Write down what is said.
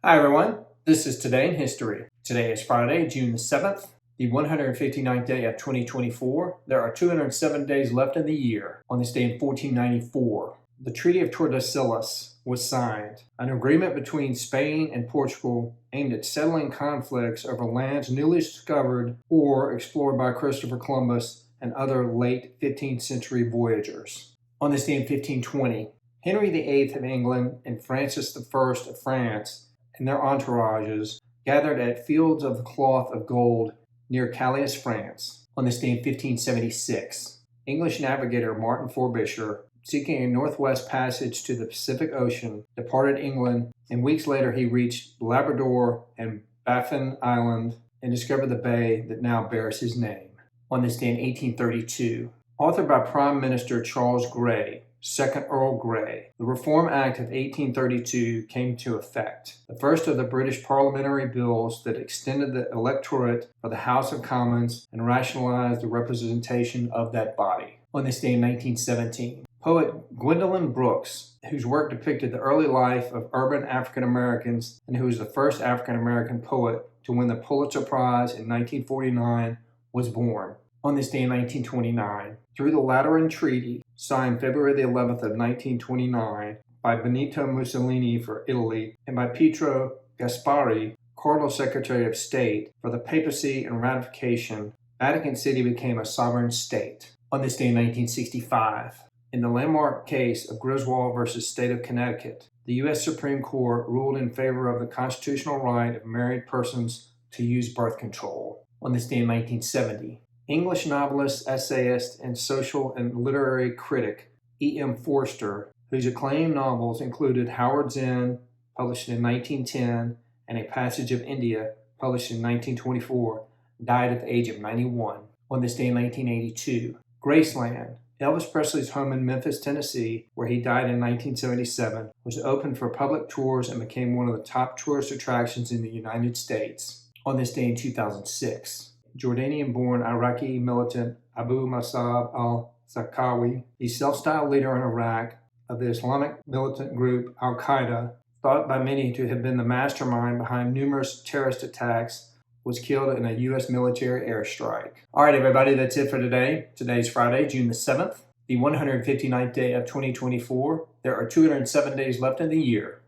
Hi everyone, this is Today in History. Today is Friday, June the 7th, the 159th day of 2024. There are 207 days left in the year. On this day in 1494, the Treaty of Tordesillas was signed, an agreement between Spain and Portugal aimed at settling conflicts over lands newly discovered or explored by Christopher Columbus and other late 15th century voyagers. On this day in 1520, Henry VIII of England and Francis I of France and their entourages gathered at Fields of the Cloth of Gold near Calais, France. On this day in 1576, English navigator Martin Frobisher, seeking a northwest passage to the Pacific Ocean, departed England, and weeks later he reached Labrador and Baffin Island and discovered the bay that now bears his name. On this day in 1832, authored by Prime Minister Charles Grey, 2nd Earl Grey, the Reform Act of 1832 came into effect, the first of the British parliamentary bills that extended the electorate for the House of Commons and rationalized the representation of that body. On this day in 1917, poet Gwendolyn Brooks, whose work depicted the early life of urban African Americans and who was the first African American poet to win the Pulitzer Prize in 1949, was born. On this day in 1929, through the Lateran Treaty, signed February the 11th of 1929 by Benito Mussolini for Italy and by Pietro Gasparri, Cardinal Secretary of State, for the papacy and ratification, Vatican City became a sovereign state. On this day in 1965, in the landmark case of Griswold versus State of Connecticut, the U.S. Supreme Court ruled in favor of the constitutional right of married persons to use birth control. On this day in 1970, English novelist, essayist, and social and literary critic E.M. Forster, whose acclaimed novels included Howard's End, published in 1910, and A Passage of India, published in 1924, died at the age of 91. On this day in 1982, Graceland, Elvis Presley's home in Memphis, Tennessee, where he died in 1977, was opened for public tours and became one of the top tourist attractions in the United States. On this day in 2006, Jordanian-born Iraqi militant Abu Musab al-Zarqawi, the self-styled leader in Iraq of the Islamic militant group al-Qaeda, thought by many to have been the mastermind behind numerous terrorist attacks, was killed in a U.S. military airstrike. All right, everybody, that's it for today. Today's Friday, June the 7th, the 159th day of 2024. There are 207 days left in the year.